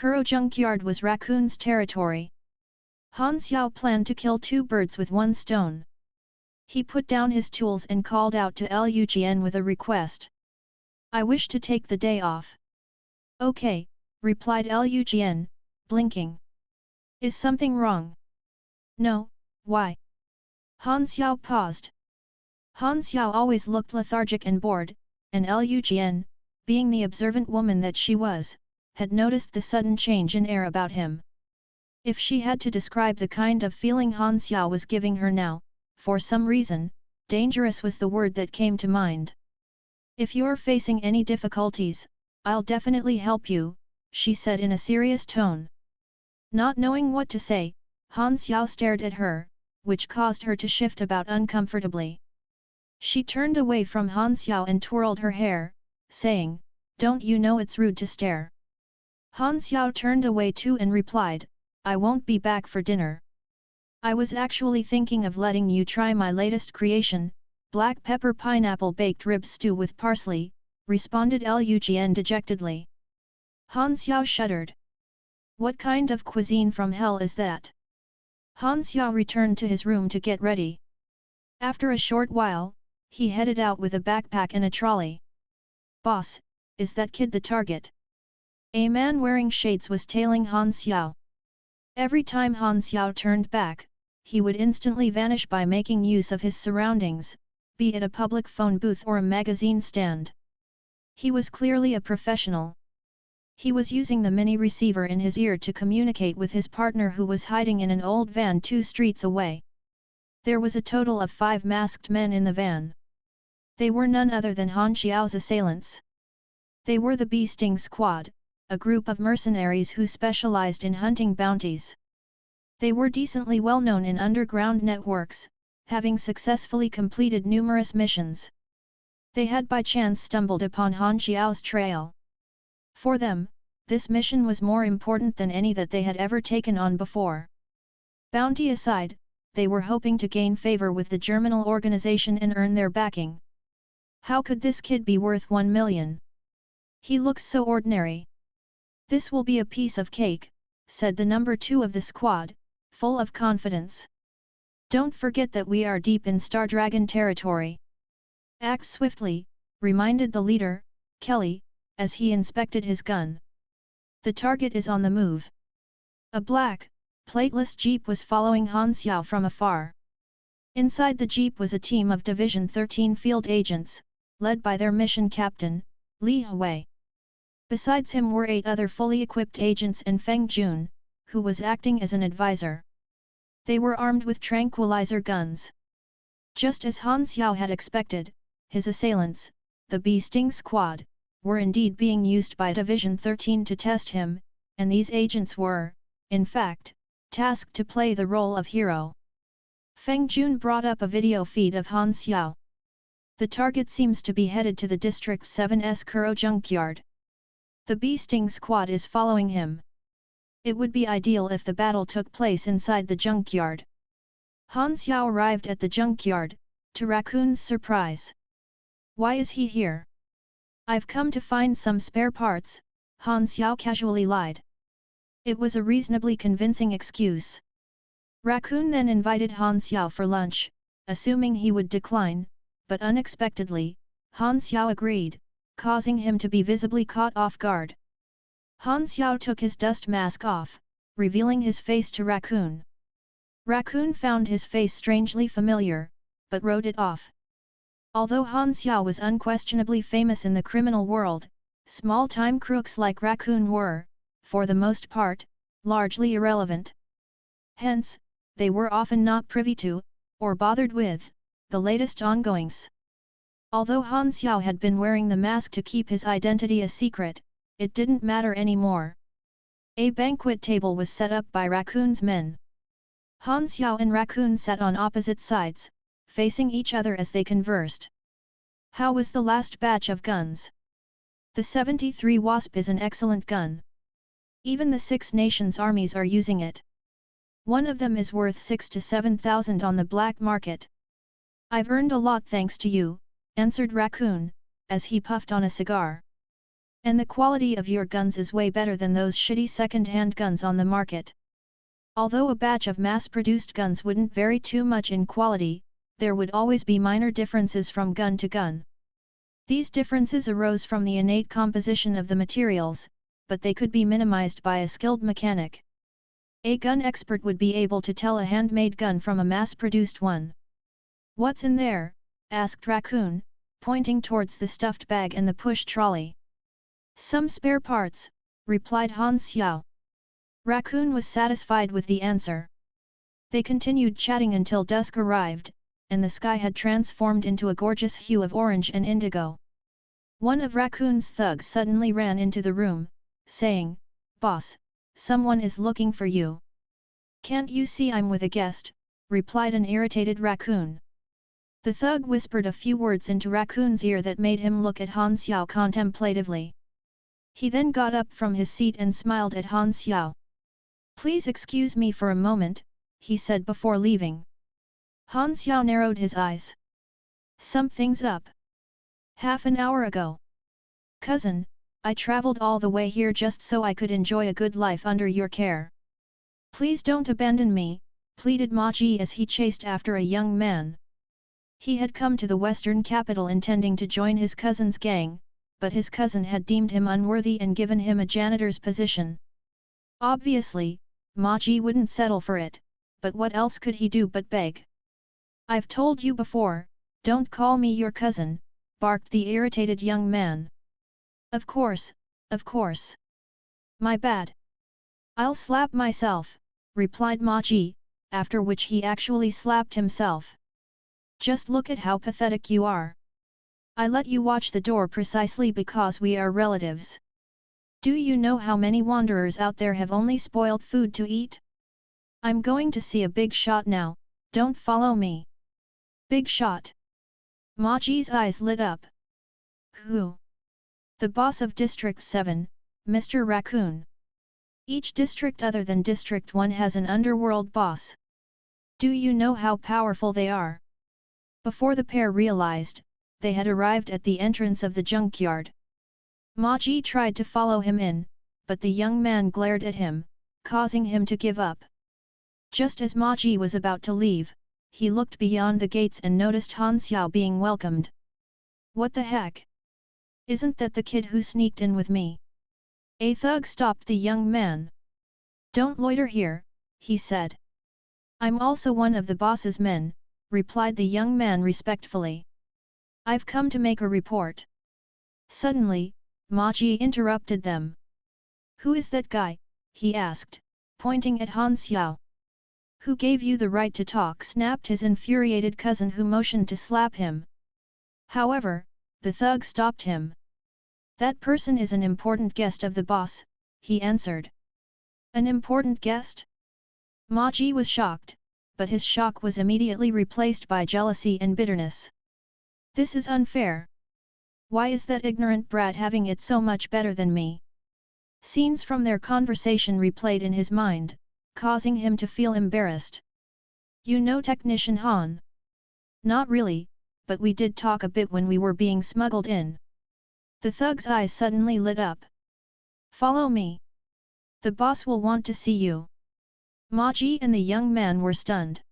Kuro junkyard was Raccoon's territory. Han Xiao planned to kill two birds with one stone. He put down his tools and called out to Liu Jian with a request. I wish to take the day off. Okay, replied Liu Jian, blinking. Is something wrong? No, why? Han Xiao paused. Han Xiao always looked lethargic and bored, and Liu Jian, being the observant woman that she was, had noticed the sudden change in air about him. If she had to describe the kind of feeling Han Xiao was giving her now, for some reason, dangerous was the word that came to mind. If you're facing any difficulties, I'll definitely help you, she said in a serious tone. Not knowing what to say, Han Xiao stared at her, which caused her to shift about uncomfortably. She turned away from Han Xiao and twirled her hair, saying, Don't you know it's rude to stare? Han Xiao turned away too and replied, I won't be back for dinner. I was actually thinking of letting you try my latest creation, black pepper pineapple baked rib stew with parsley, responded Liu Jian dejectedly. Han Xiao shuddered. What kind of cuisine from hell is that? Han Xiao returned to his room to get ready. After a short while, he headed out with a backpack and a trolley. Boss, is that kid the target? A man wearing shades was tailing Han Xiao. Every time Han Xiao turned back, he would instantly vanish by making use of his surroundings, be it a public phone booth or a magazine stand. He was clearly a professional. He was using the mini receiver in his ear to communicate with his partner who was hiding in an old van 2 streets away. There was a total of 5 masked men in the van. They were none other than Han Xiao's assailants. They were the Bee Sting Squad, a group of mercenaries who specialized in hunting bounties. They were decently well known in underground networks, having successfully completed numerous missions. They had by chance stumbled upon Han Xiao's trail. For them, this mission was more important than any that they had ever taken on before. Bounty aside, they were hoping to gain favor with the Germinal organization and earn their backing. How could this kid be worth 1 million? He looks so ordinary. This will be a piece of cake, said the number 2 of the squad, full of confidence. Don't forget that we are deep in Star Dragon territory. Act swiftly, reminded the leader, Kelly, as he inspected his gun. The target is on the move. A black, plateless jeep was following Han Xiao from afar. Inside the jeep was a team of Division 13 field agents, led by their mission captain, Li Hui. Besides him were 8 other fully equipped agents and Feng Jun, who was acting as an advisor. They were armed with tranquilizer guns. Just as Han Xiao had expected, his assailants, the Bee Sting Squad, were indeed being used by Division 13 to test him, and these agents were, in fact, tasked to play the role of hero. Feng Jun brought up a video feed of Han Xiao. The target seems to be headed to the District 7's Kuro junkyard. The Bee Sting Squad is following him. It would be ideal if the battle took place inside the junkyard. Han Xiao arrived at the junkyard, to Raccoon's surprise. Why is he here? I've come to find some spare parts, Han Xiao casually lied. It was a reasonably convincing excuse. Raccoon then invited Han Xiao for lunch, assuming he would decline, but unexpectedly, Han Xiao agreed, causing him to be visibly caught off guard. Han Xiao took his dust mask off, revealing his face to Raccoon. Raccoon found his face strangely familiar, but wrote it off. Although Han Xiao was unquestionably famous in the criminal world, small-time crooks like Raccoon were, for the most part, largely irrelevant. Hence, they were often not privy to, or bothered with, the latest ongoings. Although Han Xiao had been wearing the mask to keep his identity a secret, it didn't matter anymore. A banquet table was set up by Raccoon's men. Han Xiao and Raccoon sat on opposite sides, facing each other as they conversed. How was the last batch of guns? The 73 Wasp is an excellent gun. Even the 6 nations' armies are using it. One of them is worth 6,000 to 7,000 on the black market. I've earned a lot thanks to you, answered Raccoon, as he puffed on a cigar. And the quality of your guns is way better than those shitty second-hand guns on the market. Although a batch of mass-produced guns wouldn't vary too much in quality, there would always be minor differences from gun to gun. These differences arose from the innate composition of the materials, but they could be minimized by a skilled mechanic. A gun expert would be able to tell a handmade gun from a mass-produced one. "What's in there?" asked Raccoon, pointing towards the stuffed bag and the push trolley. "Some spare parts," replied Han Xiao. Raccoon was satisfied with the answer. They continued chatting until dusk arrived, and the sky had transformed into a gorgeous hue of orange and indigo. One of Raccoon's thugs suddenly ran into the room, saying, "Boss, someone is looking for you." "Can't you see I'm with a guest?" replied an irritated Raccoon. The thug whispered a few words into Raccoon's ear that made him look at Han Xiao contemplatively. He then got up from his seat and smiled at Han Xiao. "Please excuse me for a moment," he said before leaving. Han Xiao narrowed his eyes. "Something's up. Half an hour ago. Cousin, I traveled all the way here just so I could enjoy a good life under your care. Please don't abandon me," pleaded Ma Ji as he chased after a young man. He had come to the western capital intending to join his cousin's gang, but his cousin had deemed him unworthy and given him a janitor's position. Obviously, Ma Ji wouldn't settle for it, but what else could he do but beg? "I've told you before, don't call me your cousin," barked the irritated young man. Of course, of course. My bad. I'll slap myself," replied Ma Ji, after which he actually slapped himself. "Just look at how pathetic you are. I let you watch the door precisely because we are relatives. Do you know how many wanderers out there have only spoiled food to eat? I'm going to see a big shot now, don't follow me." "Big shot?" Ma Ji's eyes lit up. "Who?" "The boss of District 7, Mr. Raccoon. Each district other than District 1 has an underworld boss. Do you know how powerful they are?" Before the pair realized, they had arrived at the entrance of the junkyard. Ma Ji tried to follow him in, but the young man glared at him, causing him to give up. Just as Ma Ji was about to leave, he looked beyond the gates and noticed Han Xiao being welcomed. "What the heck? Isn't that the kid who sneaked in with me?" A thug stopped the young man. "Don't loiter here," he said. "I'm also one of the boss's men," replied the young man respectfully. "I've come to make a report." Suddenly, Ma Ji interrupted them. "Who is that guy?" he asked, pointing at Han Xiao. "Who gave you the right to talk?" snapped his infuriated cousin, who motioned to slap him. However, the thug stopped him. "That person is an important guest of the boss," he answered. "An important guest?" Ma Ji was shocked, but his shock was immediately replaced by jealousy and bitterness. "This is unfair. Why is that ignorant brat having it so much better than me?" Scenes from their conversation replayed in his mind, causing him to feel embarrassed. "You know Technician Han?" "Not really, but we did talk a bit when we were being smuggled in." The thug's eyes suddenly lit up. "Follow me. The boss will want to see you." Ma Ji and the young man were stunned.